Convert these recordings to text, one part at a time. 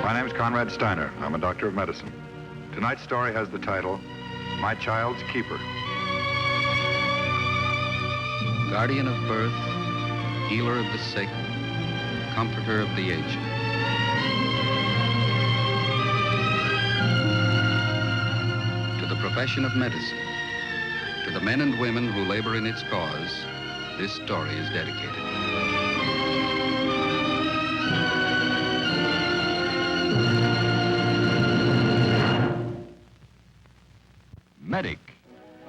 My name is Konrad Styner. I'm a doctor of medicine. Tonight's story has the title, My Child's Keeper. Guardian of birth, healer of the sick, comforter of the aged. To the profession of medicine, to the men and women who labor in its cause, this story is dedicated. Medic,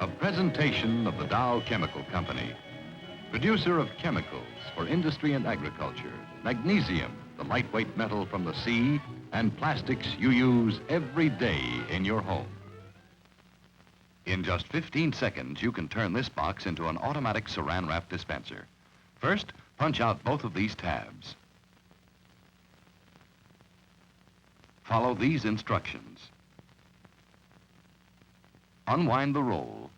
a presentation of the Dow Chemical Company, producer of chemicals for industry and agriculture, magnesium, the lightweight metal from the sea, and plastics you use every day in your home. In just 15 seconds, you can turn this box into an automatic Saran Wrap dispenser. First, punch out both of these tabs. Follow these instructions. Unwind the roll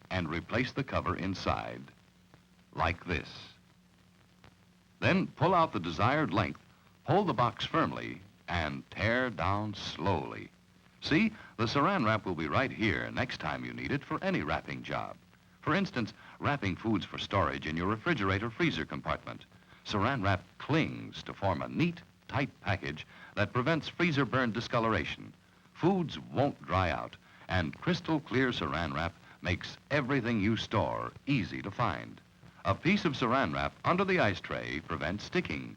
and replace the cover inside, like this. Then pull out the desired length, hold the box firmly, and tear down slowly. See, the Saran Wrap will be right here next time you need it for any wrapping job. For instance, wrapping foods for storage in your refrigerator freezer compartment. Saran Wrap clings to form a neat, tight package that prevents freezer burn discoloration. Foods won't dry out, and crystal clear Saran Wrap makes everything you store easy to find. A piece of Saran Wrap under the ice tray prevents sticking.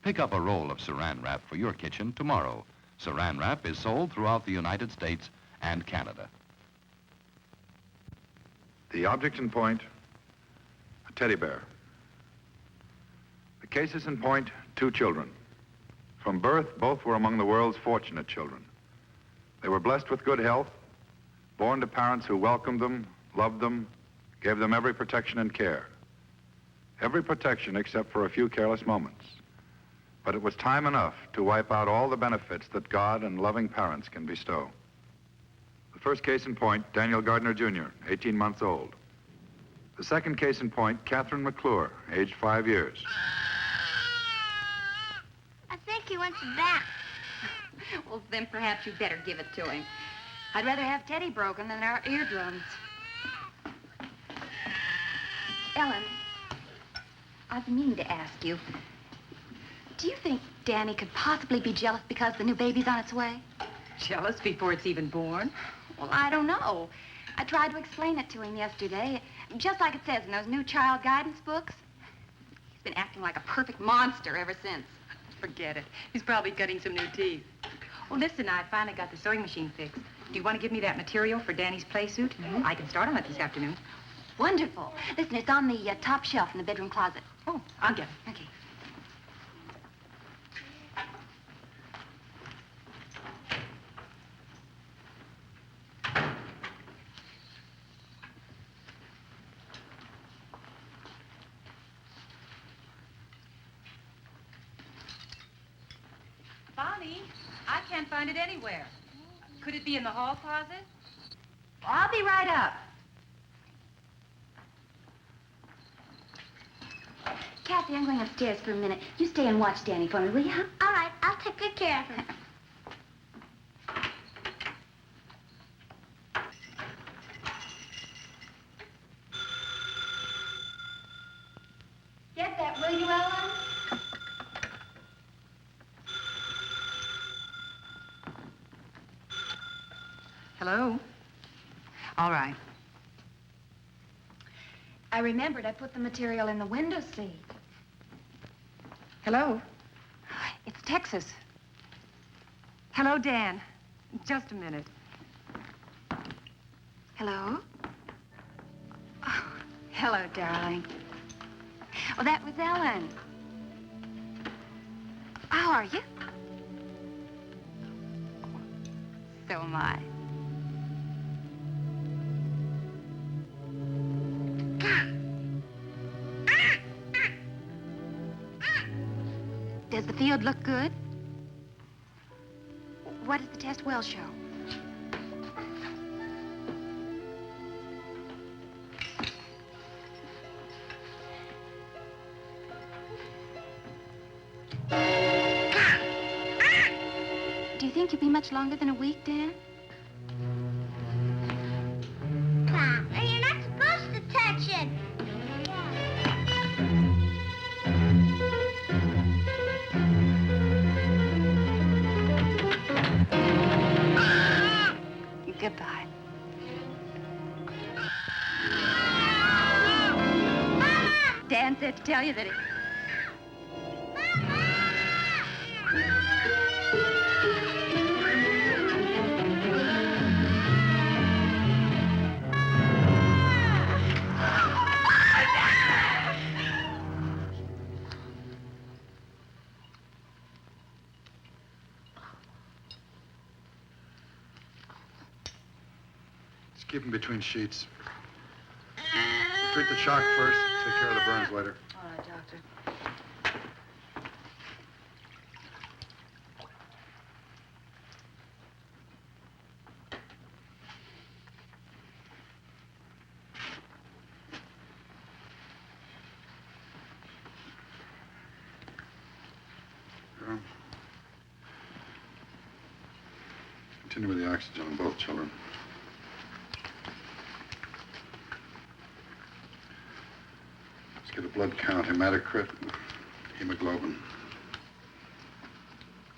Pick up a roll of Saran Wrap for your kitchen tomorrow. Saran Wrap is sold throughout the United States and Canada. The object in point, a teddy bear. The cases in point, 2 children. From birth, both were among the world's fortunate children. They were blessed with good health, born to parents who welcomed them, loved them, gave them every protection and care. Every protection except for a few careless moments. But it was time enough to wipe out all the benefits that God and loving parents can bestow. The first case in point, Daniel Gardner, Jr., 18 months old. The second case in point, Catherine McClure, aged 5 years. I think he wants it back. Well, then perhaps you'd better give it to him. I'd rather have Teddy broken than our eardrums. Ellen, I've been meaning to ask you, do you think Danny could possibly be jealous because the new baby's on its way? Jealous before it's even born? Well, I don't know. I tried to explain it to him yesterday, just like it says in those new child guidance books. He's been acting like a perfect monster ever since. Forget it. He's probably cutting some new teeth. Oh, listen, I finally got the sewing machine fixed. Do you want to give me that material for Danny's play suit? Mm-hmm. I can start on it this afternoon. Wonderful. Listen, it's on the top shelf in the bedroom closet. Oh, I'll get it. Okay. Bonnie, I can't find it anywhere. Could it be in the hall closet? I'll be right up. Kathy, I'm going upstairs for a minute. You stay and watch Danny for me, will you, huh? All right, I'll take good care of him. Get that, will you, Ellen? Hello? All right. I remembered I put the material in the window seat. Hello? It's Texas. Hello, Dan. Just a minute. Hello? Oh, hello, darling. Oh, that was Ellen. How are you? So am I. Does the field look good? What does the test well show? think you'll be much longer than a week, Dan? Father, you're not supposed to touch it. Goodbye. Dan said to tell you that he... Just keep them between sheets. Treat the shock first, take care of the burns later. All right, Doctor. Continue with the oxygen on both children. Let's get a blood count, hematocrit, hemoglobin.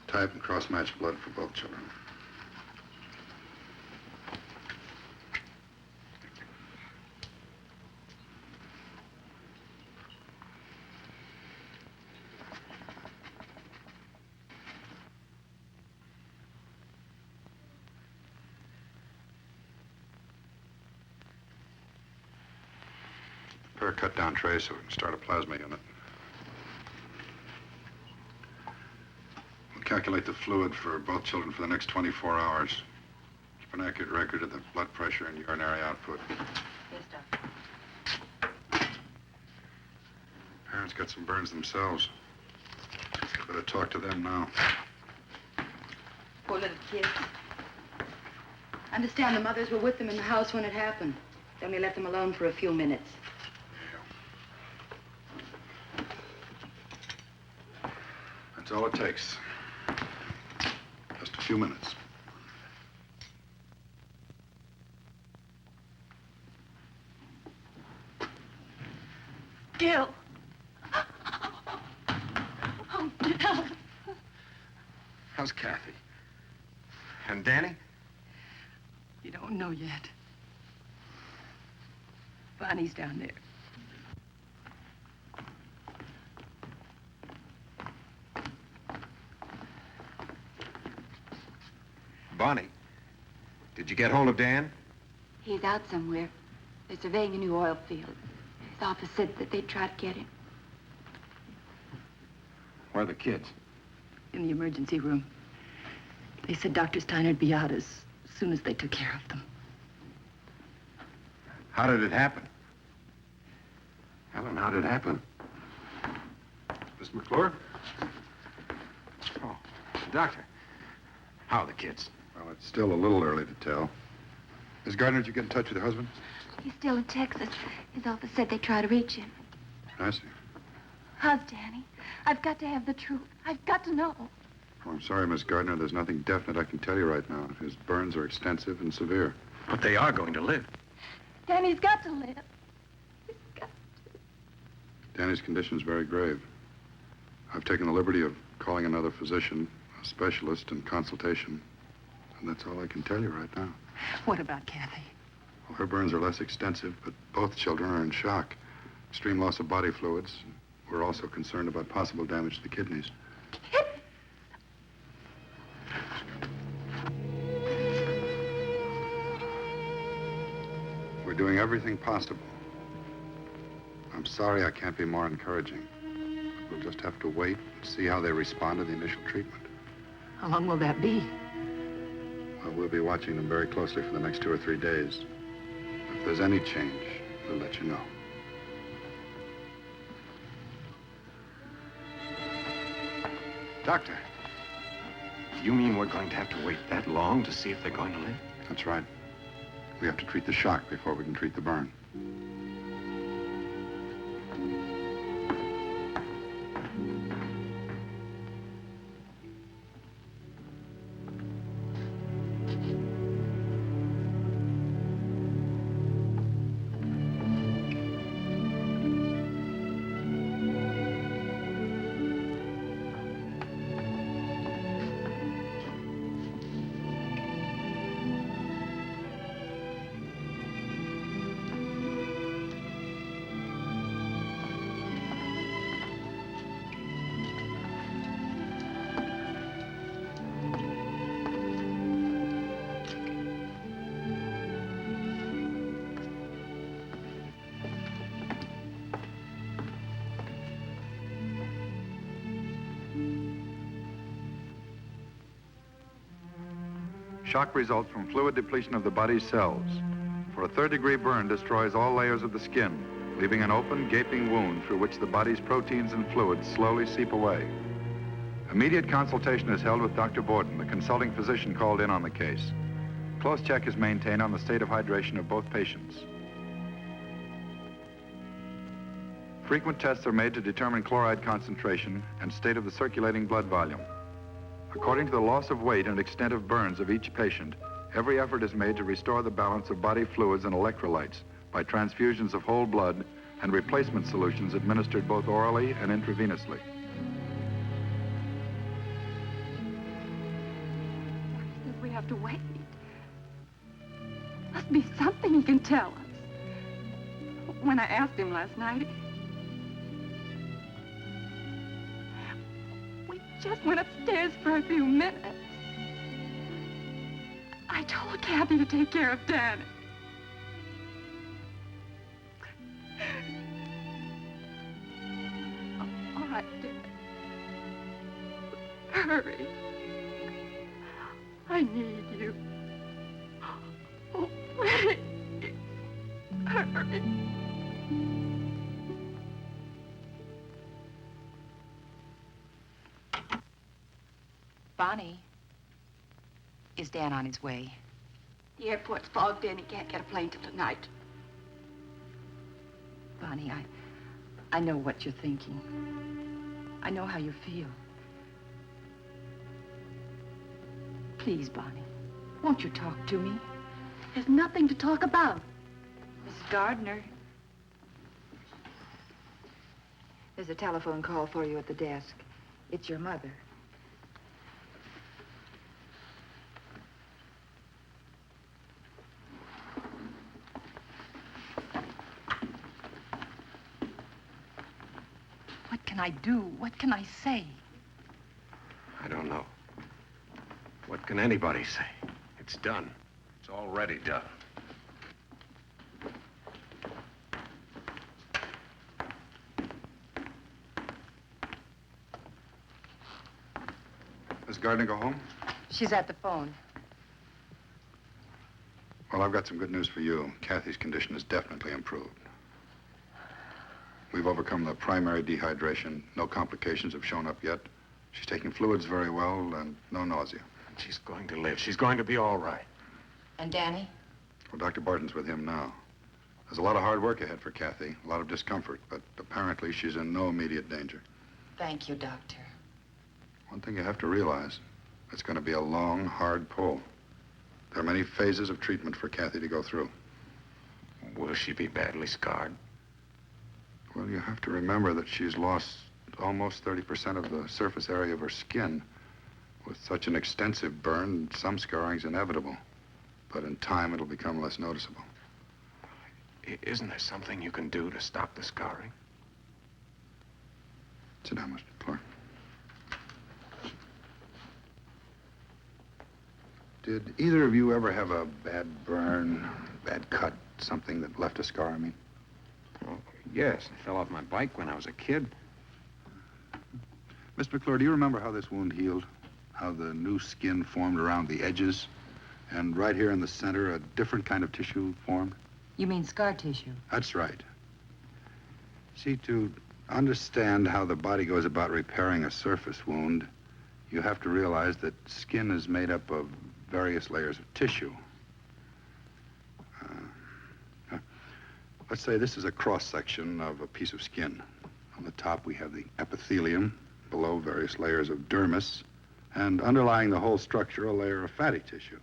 Type and cross-match blood for both children. Prepare a cut-down tray so we can start a plasma unit. We'll calculate the fluid for both children for the next 24 hours. Keep an accurate record of the blood pressure and urinary output. Yes, Doctor. Parents got some burns themselves. Better talk to them now. Poor little kids. I understand the mothers were with them in the house when it happened. They only left them alone for a few minutes. That's all it takes. Just a few minutes. Gil. Oh, Gil. How's Kathy? And Danny? You don't know yet. Bonnie's down there. Bonnie, did you get hold of Dan? He's out somewhere. They're surveying a new oil field. His office said that they'd try to get him. Where are the kids? In the emergency room. They said Dr. Steiner'd be out as soon as they took care of them. How did it happen? Helen, how did it happen? Miss McClure? Oh, Doctor, how are the kids? Well, it's still a little early to tell. Miss Gardner, did you get in touch with your husband? He's still in Texas. His office said they'd try to reach him. I see. How's Danny? I've got to have the truth. I've got to know. Oh, I'm sorry, Miss Gardner. There's nothing definite I can tell you right now. His burns are extensive and severe. But they are going to live. Danny's got to live. He's got Danny's condition is very grave. I've taken the liberty of calling another physician, a specialist in consultation. And that's all I can tell you right now. What about Kathy? Well, her burns are less extensive, but both children are in shock. Extreme loss of body fluids. We're also concerned about possible damage to the kidneys. We're doing everything possible. I'm sorry I can't be more encouraging. We'll just have to wait and see how they respond to the initial treatment. How long will that be? Well, we'll be watching them very closely for the next 2 or 3 days. If there's any change, we'll let you know. Doctor, you mean we're going to have to wait that long to see if they're going to live? That's right. We have to treat the shock before we can treat the burn. Shock results from fluid depletion of the body's cells. For a third-degree burn destroys all layers of the skin, leaving an open, gaping wound through which the body's proteins and fluids slowly seep away. Immediate consultation is held with Dr. Borden, the consulting physician called in on the case. Close check is maintained on the state of hydration of both patients. Frequent tests are made to determine chloride concentration and state of the circulating blood volume. According to the loss of weight and extent of burns of each patient, every effort is made to restore the balance of body fluids and electrolytes by transfusions of whole blood and replacement solutions administered both orally and intravenously. He says we have to wait. Must be something he can tell us. When I asked him last night, we just went upstairs for a few minutes. I told Kathy to take care of Danny. All right, dear. Hurry. I need you. Oh, please. Hurry. Bonnie, is Dan on his way? The airport's fogged in. He can't get a plane till tonight. Bonnie, I know what you're thinking. I know how you feel. Please, Bonnie, won't you talk to me? There's nothing to talk about. Mrs. Gardner. There's a telephone call for you at the desk. It's your mother. What can I do? What can I say? I don't know. What can anybody say? It's done. It's already done. Miss Gardner go home? She's at the phone. Well, I've got some good news for you. Kathy's condition is definitely improved. We've overcome the primary dehydration. No complications have shown up yet. She's taking fluids very well and no nausea. She's going to live. She's going to be all right. And Danny? Well, Dr. Barton's with him now. There's a lot of hard work ahead for Kathy, a lot of discomfort, but apparently she's in no immediate danger. Thank you, Doctor. One thing you have to realize, it's going to be a long, hard pull. There are many phases of treatment for Kathy to go through. Will she be badly scarred? Well, you have to remember that she's lost almost 30% of the surface area of her skin. With such an extensive burn, some scarring's inevitable. But in time, it'll become less noticeable. Isn't there something you can do to stop the scarring? Sit down, Mr. Clark. Did either of you ever have a bad burn, bad cut, something that left a scar, I mean? Oh, yes. I fell off my bike when I was a kid. Miss McClure, do you remember how this wound healed? How the new skin formed around the edges? And right here in the center, a different kind of tissue formed? You mean scar tissue? That's right. See, to understand how the body goes about repairing a surface wound, you have to realize that skin is made up of various layers of tissue. Let's say this is a cross-section of a piece of skin. On the top, we have the epithelium, below various layers of dermis, and underlying the whole structure, a layer of fatty tissue.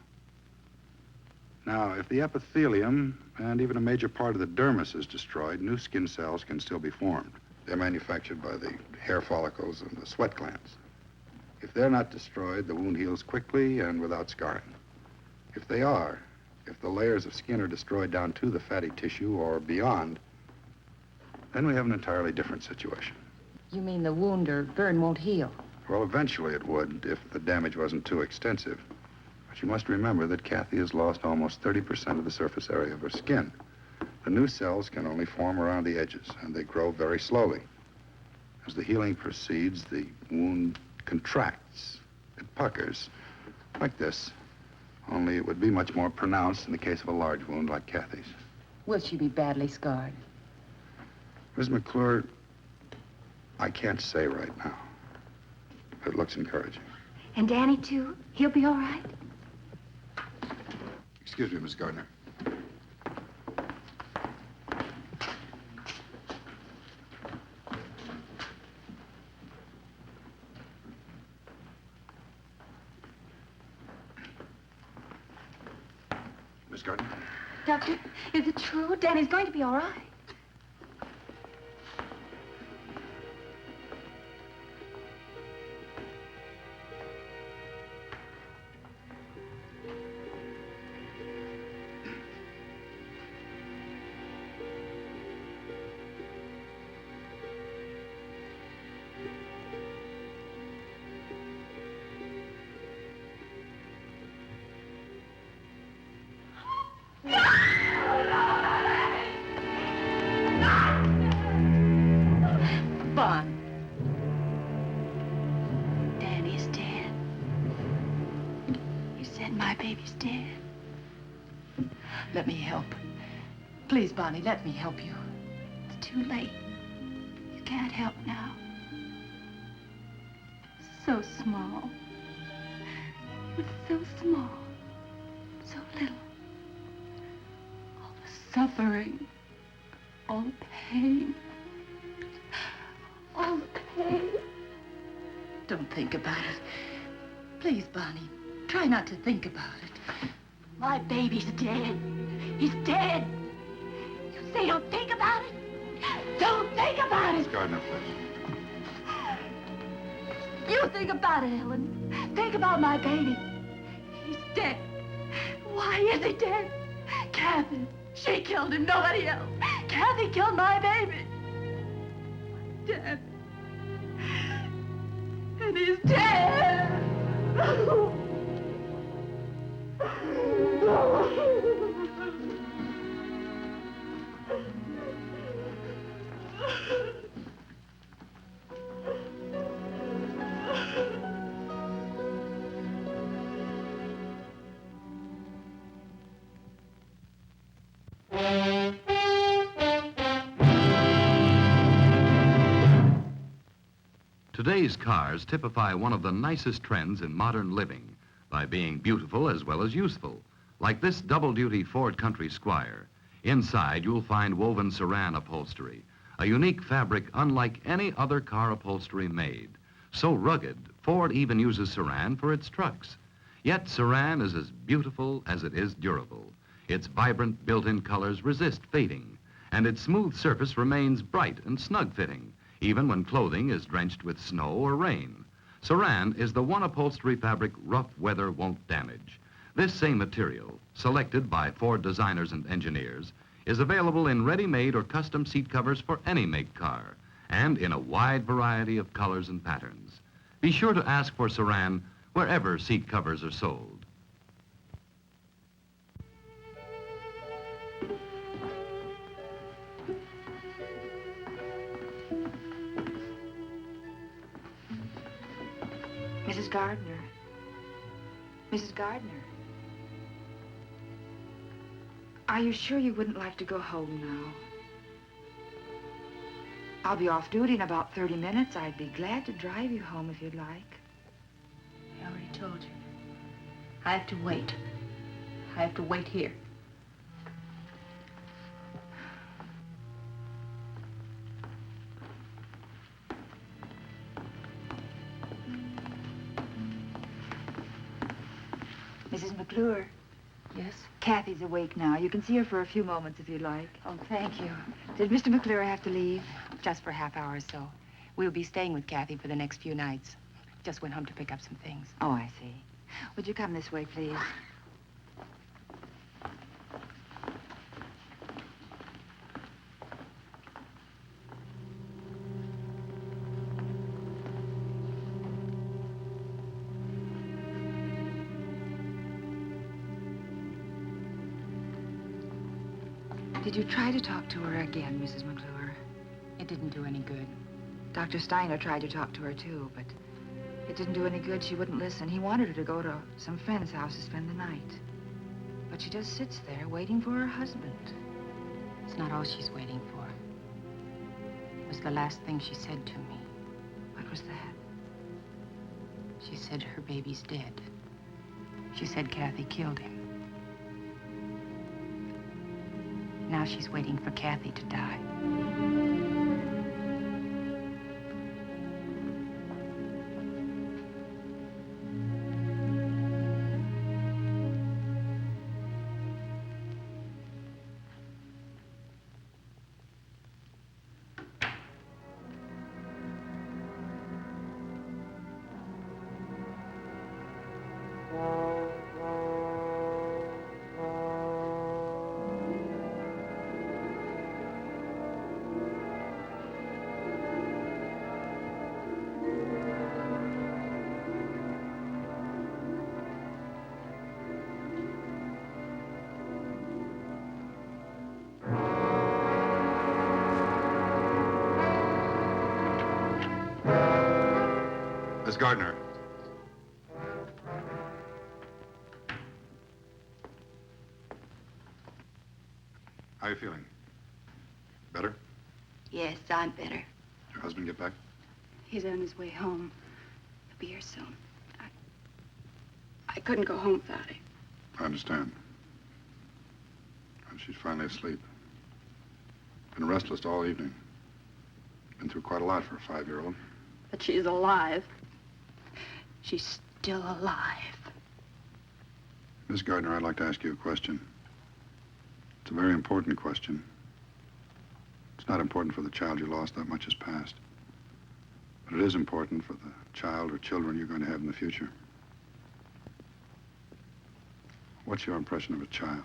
Now, if the epithelium and even a major part of the dermis is destroyed, new skin cells can still be formed. They're manufactured by the hair follicles and the sweat glands. If they're not destroyed, the wound heals quickly and without scarring. If they are, if the layers of skin are destroyed down to the fatty tissue or beyond, then we have an entirely different situation. You mean the wound or burn won't heal? Well, eventually it would if the damage wasn't too extensive. But you must remember that Kathy has lost almost 30% of the surface area of her skin. The new cells can only form around the edges, and they grow very slowly. As the healing proceeds, the wound contracts. It puckers, like this, Only it would be much more pronounced in the case of a large wound like Kathy's. Will she be badly scarred? Miss McClure, I can't say right now. But it looks encouraging. And Danny, too? He'll be all right? Excuse me, Miss Gardner. Miss Gardner? Doctor, is it true? Danny's going to be all right. Bon. Danny's dead. You said my baby's dead. Let me help. Please, Bonnie, let me help you. It's too late. You can't help now. So small. It was so small. So little. All the suffering. All the pain. All the pain. Don't think about it. Please, Bonnie, try not to think about it. My baby's dead. He's dead. You say don't think about it? Don't think about Miss it. Gardner, please. You think about it, Ellen. Think about my baby. He's dead. Why is he dead? Kathy. She killed him, nobody else. Kathy killed my baby. Dead. And he's dead. Today's cars typify one of the nicest trends in modern living by being beautiful as well as useful. Like this double-duty Ford Country Squire. Inside, you'll find woven saran upholstery, a unique fabric unlike any other car upholstery made. So rugged, Ford even uses saran for its trucks. Yet saran is as beautiful as it is durable. Its vibrant built-in colors resist fading, and its smooth surface remains bright and snug-fitting, even when clothing is drenched with snow or rain. Saran is the one upholstery fabric rough weather won't damage. This same material, selected by Ford designers and engineers, is available in ready-made or custom seat covers for any make car, and in a wide variety of colors and patterns. Be sure to ask for Saran wherever seat covers are sold. Mrs. Gardner. Mrs. Gardner. Are you sure you wouldn't like to go home now? I'll be off duty in about 30 minutes. I'd be glad to drive you home if you'd like. I already told you. I have to wait. I have to wait here. Mrs. McClure. Yes? Kathy's awake now. You can see her for a few moments if you'd like. Oh, thank you. Did Mr. McClure have to leave? Just for a half hour or so. We'll be staying with Kathy for the next few nights. Just went home to pick up some things. Oh, I see. Would you come this way, please? Did you try to talk to her again, Mrs. McClure? It didn't do any good. Dr. Styner tried to talk to her, too, but It didn't do any good. She wouldn't listen. He wanted her to go to some friend's house to spend the night. But she just sits there waiting for her husband. It's not all she's waiting for. It was the last thing she said to me. What was that? She said her baby's dead. She said Kathy killed him. Now she's waiting for Kathy to die. Miss Gardner. How are you feeling? Better? Yes, I'm better. Your husband get back? He's on his way home. He'll be here soon. I couldn't go home without him. I understand. And she's finally asleep. Been restless all evening. Been through quite a lot for a 5-year-old. But she's alive. She's still alive. Miss Gardner, I'd like to ask you a question. It's a very important question. It's not important for the child you lost, that much has passed. But it is important for the child or children you're going to have in the future. What's your impression of a child?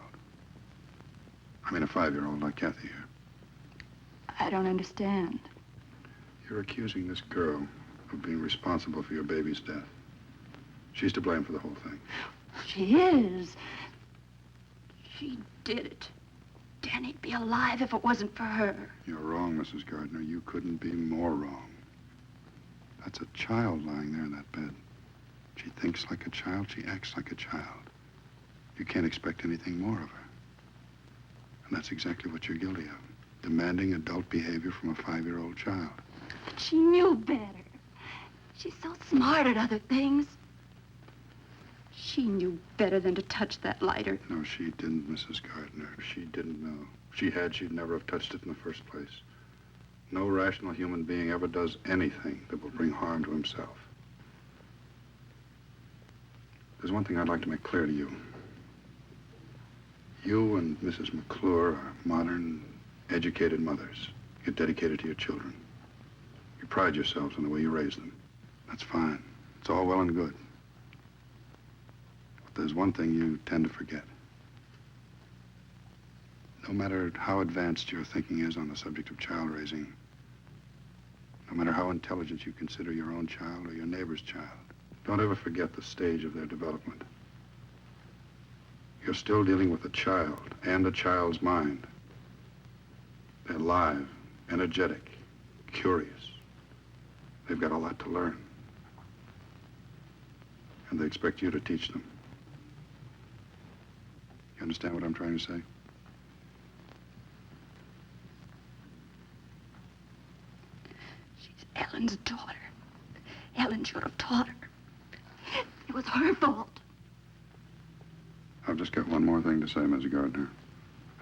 I mean, a 5-year-old like Kathy here. I don't understand. You're accusing this girl of being responsible for your baby's death. She's to blame for the whole thing. She is. She did it. Danny'd be alive if it wasn't for her. You're wrong, Mrs. Gardner. You couldn't be more wrong. That's a child lying there in that bed. She thinks like a child. She acts like a child. You can't expect anything more of her. And that's exactly what you're guilty of. Demanding adult behavior from a 5-year-old child. But she knew better. She's so smart at other things. She knew better than to touch that lighter. No, she didn't, Mrs. Gardner. She didn't know. If she had, she'd never have touched it in the first place. No rational human being ever does anything that will bring harm to himself. There's one thing I'd like to make clear to you. You and Mrs. McClure are modern, educated mothers. You're dedicated to your children. You pride yourselves on the way you raise them. That's fine. It's all well and good. But there's one thing you tend to forget. No matter how advanced your thinking is on the subject of child raising, no matter how intelligent you consider your own child or your neighbor's child, don't ever forget the stage of their development. You're still dealing with a child and a child's mind. They're live, energetic, curious. They've got a lot to learn. And they expect you to teach them. You understand what I'm trying to say? She's Ellen's daughter. Ellen should have taught her. It was her fault. I've just got one more thing to say, Ms. Gardner,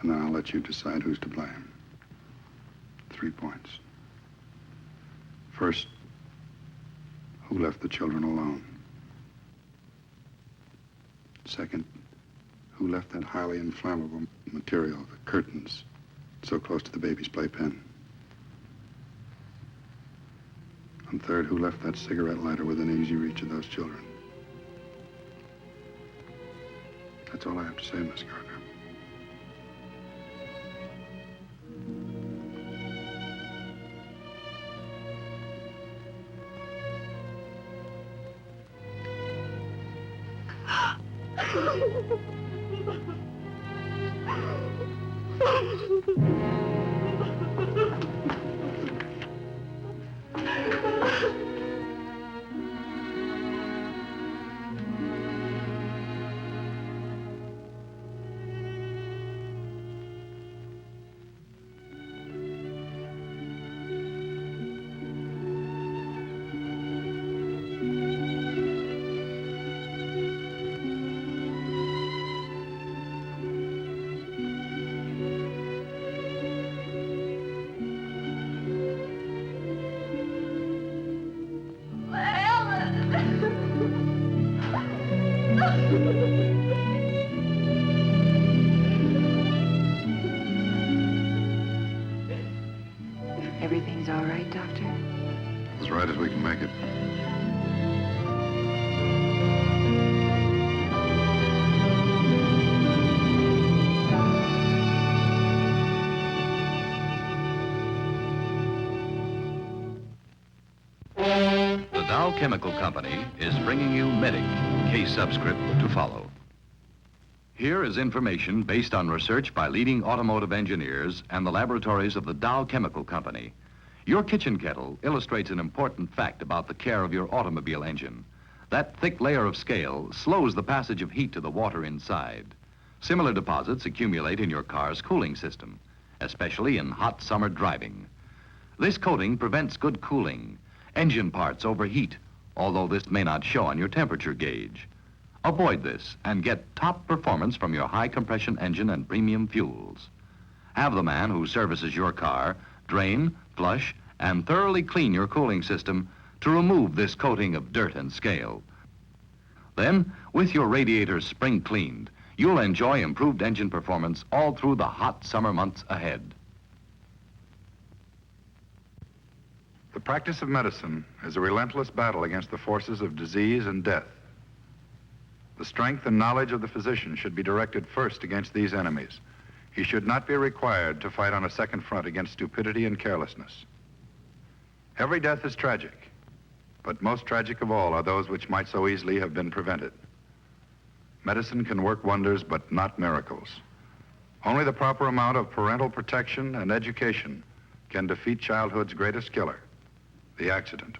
and then I'll let you decide who's to blame. 3 points. First, who left the children alone? Second, who left that highly inflammable material, the curtains, so close to the baby's playpen? And third, who left that cigarette lighter within easy reach of those children? That's all I have to say, Miss Gardner. as right as we can make it. The Dow Chemical Company is bringing you Medic, case subscript to follow. Here is information based on research by leading automotive engineers and the laboratories of the Dow Chemical Company. Your kitchen kettle illustrates an important fact about the care of your automobile engine. That thick layer of scale slows the passage of heat to the water inside. Similar deposits accumulate in your car's cooling system, especially in hot summer driving. This coating prevents good cooling. Engine parts overheat, although this may not show on your temperature gauge. Avoid this and get top performance from your high compression engine and premium fuels. Have the man who services your car drain, flush, and thoroughly clean your cooling system to remove this coating of dirt and scale. Then, with your radiators spring cleaned, you'll enjoy improved engine performance all through the hot summer months ahead. The practice of medicine is a relentless battle against the forces of disease and death. The strength and knowledge of the physician should be directed first against these enemies. He should not be required to fight on a second front against stupidity and carelessness. Every death is tragic, but most tragic of all are those which might so easily have been prevented. Medicine can work wonders, but not miracles. Only the proper amount of parental protection and education can defeat childhood's greatest killer, the accident.